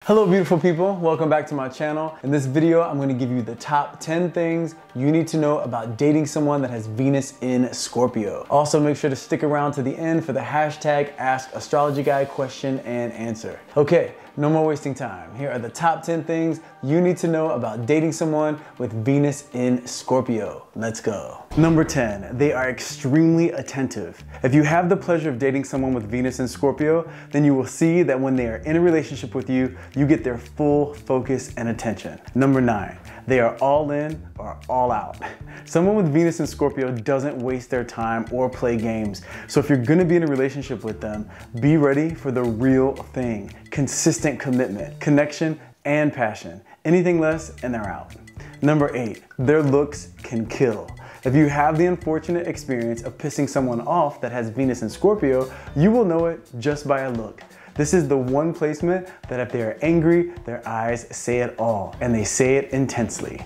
Hello beautiful people, welcome back to my channel. In this video, I'm going to give you the top 10 things you need to know about dating someone that has Venus in Scorpio. Also make sure to stick around to the end for the hashtag Ask Astrology Guy question and answer. Okay, no more wasting time. Here are the top 10 things you need to know about dating someone with Venus in Scorpio. Let's go. Number 10, they are extremely attentive. If you have the pleasure of dating someone with Venus in Scorpio, then you will see that when they are in a relationship with you, you get their full focus and attention. Number 9, they are all in or all out. Someone with Venus in Scorpio doesn't waste their time or play games. So if you're gonna be in a relationship with them, be ready for the real thing. Consistent commitment, connection, and passion. Anything less and they're out. Number 8, their looks can kill. If you have the unfortunate experience of pissing someone off that has Venus in Scorpio, you will know it just by a look. This is the one placement that if they are angry, their eyes say it all, and they say it intensely.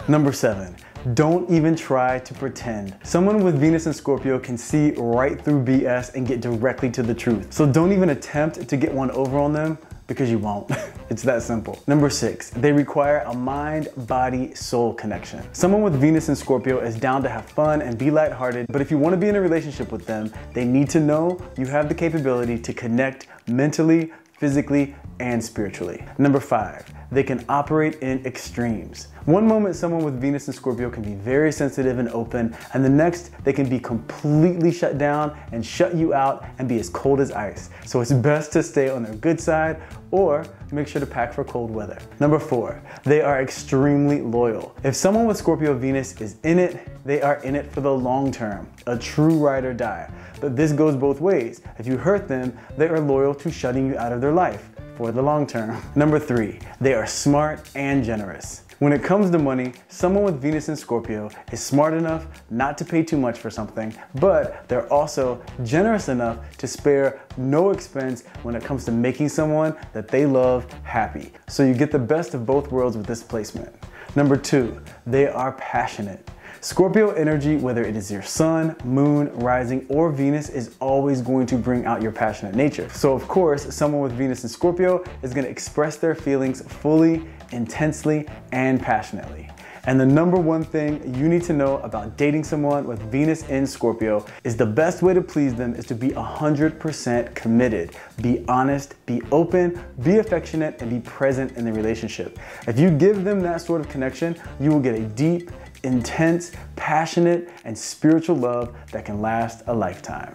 Number 7, don't even try to pretend. Someone with Venus in Scorpio can see right through BS and get directly to the truth. So don't even attempt to get one over on them, because you won't. It's that simple. Number 6, they require a mind, body, soul connection. Someone with Venus in Scorpio is down to have fun and be lighthearted, but if you want to be in a relationship with them, they need to know you have the capability to connect mentally, physically, and spiritually. Number 5, they can operate in extremes. One moment someone with Venus in Scorpio can be very sensitive and open, and the next they can be completely shut down and shut you out and be as cold as ice. So it's best to stay on their good side or make sure to pack for cold weather. Number 4, they are extremely loyal. If someone with Scorpio Venus is in it, they are in it for the long term, a true ride or die. But this goes both ways. If you hurt them, they are loyal to shutting you out of their life for the long term. Number 3, they are smart and generous. When it comes to money, someone with Venus in Scorpio is smart enough not to pay too much for something, but they're also generous enough to spare no expense when it comes to making someone that they love happy. So you get the best of both worlds with this placement. Number 2, they are passionate. Scorpio energy, whether it is your sun, moon, rising, or Venus, is always going to bring out your passionate nature. So of course, someone with Venus in Scorpio is going to express their feelings fully, intensely, and passionately. And the number one thing you need to know about dating someone with Venus in Scorpio is the best way to please them is to be 100% committed. Be honest, be open, be affectionate, and be present in the relationship. If you give them that sort of connection, you will get a deep, intense, passionate, and spiritual love that can last a lifetime.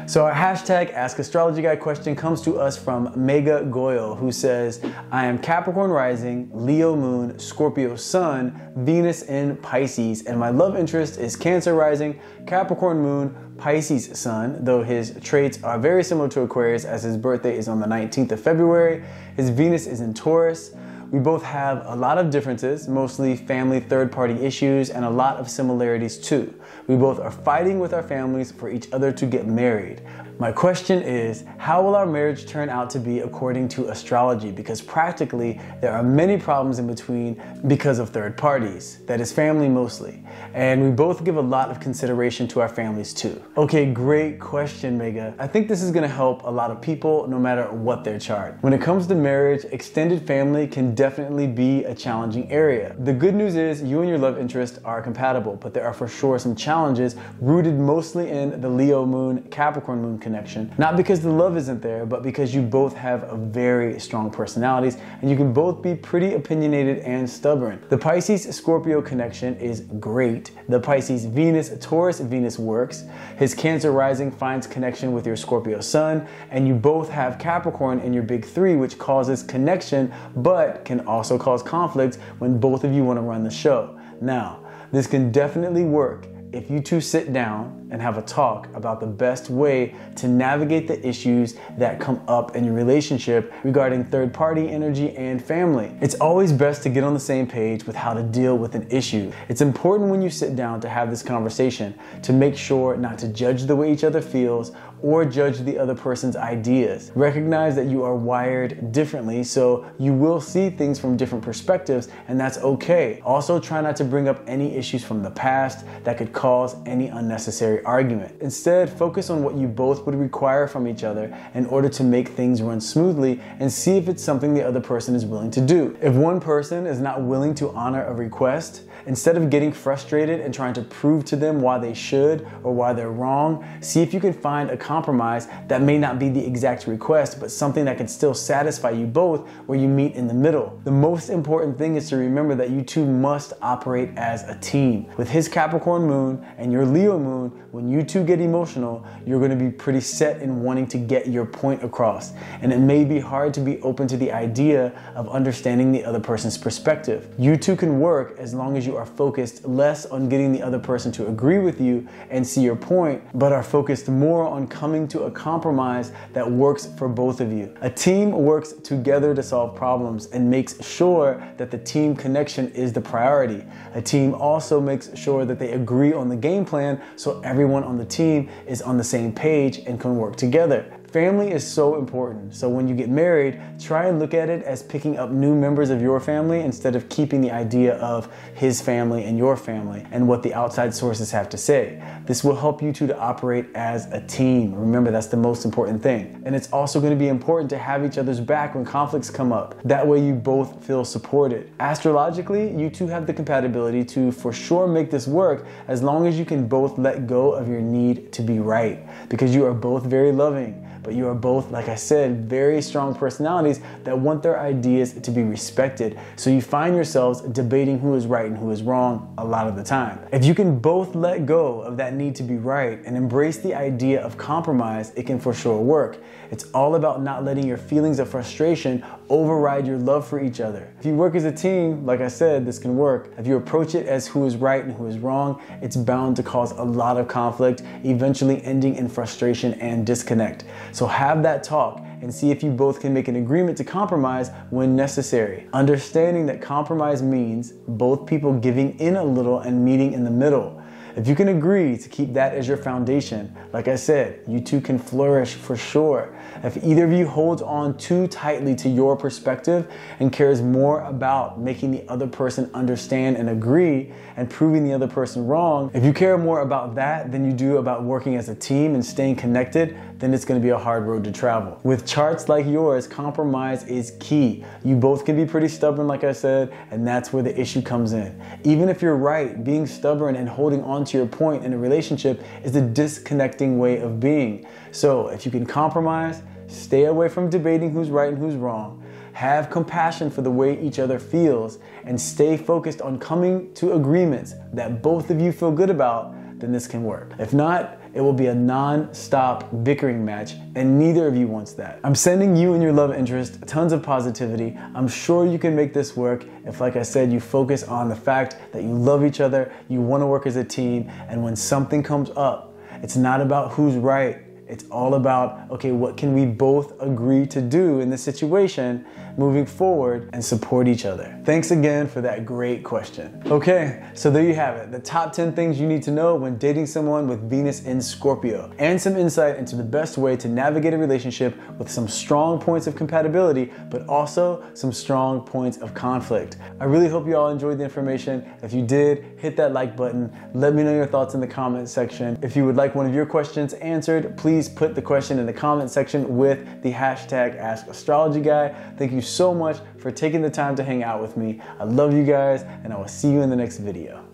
So our hashtag Ask Astrology Guy question comes to us from Mega Goyle, who says, I am Capricorn rising, Leo moon, Scorpio sun, Venus in Pisces, and my love interest is Cancer rising, Capricorn moon, Pisces sun, though his traits are very similar to Aquarius as his birthday is on the 19th of February. His Venus is in Taurus. We both have a lot of differences, mostly family third-party issues, and a lot of similarities too. We both are fighting with our families for each other to get married. My question is, how will our marriage turn out to be according to astrology? Because practically, there are many problems in between because of third parties. That is family mostly. And we both give a lot of consideration to our families too. Okay, great question, Mega. I think this is gonna help a lot of people no matter what their chart. When it comes to marriage, extended family can definitely be a challenging area. The good news is you and your love interest are compatible, but there are for sure some challenges rooted mostly in the Leo moon, Capricorn moon connection. Not because the love isn't there, but because you both have a very strong personalities and you can both be pretty opinionated and stubborn. The Pisces-Scorpio connection is great. The Pisces-Venus-Taurus-Venus works. His Cancer rising finds connection with your Scorpio sun, and you both have Capricorn in your big 3, which causes connection, but can also cause conflict when both of you want to run the show. Now, this can definitely work if you two sit down and have a talk about the best way to navigate the issues that come up in your relationship regarding third-party energy and family. It's always best to get on the same page with how to deal with an issue. It's important when you sit down to have this conversation to make sure not to judge the way each other feels or judge the other person's ideas. Recognize that you are wired differently, so you will see things from different perspectives, and that's okay. Also, try not to bring up any issues from the past that could cause any unnecessary argument. Instead, focus on what you both would require from each other in order to make things run smoothly, and see if it's something the other person is willing to do. If one person is not willing to honor a request, instead of getting frustrated and trying to prove to them why they should or why they're wrong, see if you can find a compromise that may not be the exact request, but something that can still satisfy you both, where you meet in the middle. The most important thing is to remember that you two must operate as a team. With his Capricorn moon and your Leo moon, when you two get emotional, you're going to be pretty set in wanting to get your point across. And it may be hard to be open to the idea of understanding the other person's perspective. You two can work as long as you are focused less on getting the other person to agree with you and see your point, but are focused more on coming to a compromise that works for both of you. A team works together to solve problems and makes sure that the team connection is the priority. A team also makes sure that they agree on the game plan, so everyone on the team is on the same page and can work together. Family is so important, so when you get married, try and look at it as picking up new members of your family instead of keeping the idea of his family and your family and what the outside sources have to say. This will help you two to operate as a team. Remember, that's the most important thing. And it's also going to be important to have each other's back when conflicts come up. That way you both feel supported. Astrologically, you two have the compatibility to for sure make this work as long as you can both let go of your need to be right, because you are both very loving. But you are both, like I said, very strong personalities that want their ideas to be respected. So you find yourselves debating who is right and who is wrong a lot of the time. If you can both let go of that need to be right and embrace the idea of compromise, it can for sure work. It's all about not letting your feelings of frustration override your love for each other. If you work as a team, like I said, this can work. If you approach it as who is right and who is wrong, it's bound to cause a lot of conflict, eventually ending in frustration and disconnect. So have that talk and see if you both can make an agreement to compromise when necessary. Understanding that compromise means both people giving in a little and meeting in the middle. If you can agree to keep that as your foundation, like I said, you two can flourish for sure. If either of you holds on too tightly to your perspective and cares more about making the other person understand and agree and proving the other person wrong, if you care more about that than you do about working as a team and staying connected, then it's going to be a hard road to travel. With charts like yours, compromise is key. You both can be pretty stubborn, like I said, and that's where the issue comes in. Even if you're right, being stubborn and holding on to your point in a relationship is a disconnecting way of being. So if you can compromise, stay away from debating who's right and who's wrong, have compassion for the way each other feels, and stay focused on coming to agreements that both of you feel good about, then this can work. If not, it will be a non-stop bickering match, and neither of you wants that. I'm sending you and your love interest tons of positivity. I'm sure you can make this work if, like I said, you focus on the fact that you love each other, you want to work as a team, and when something comes up, it's not about who's right. It's all about, okay, what can we both agree to do in this situation moving forward and support each other? Thanks again for that great question. Okay, so there you have it. The top 10 things you need to know when dating someone with Venus in Scorpio, and some insight into the best way to navigate a relationship with some strong points of compatibility, but also some strong points of conflict. I really hope you all enjoyed the information. If you did, hit that like button. Let me know your thoughts in the comment section. If you would like one of your questions answered, please put the question in the comment section with the hashtag AskAstrologyGuy. Thank you so much for taking the time to hang out with me. I love you guys, and I will see you in the next video.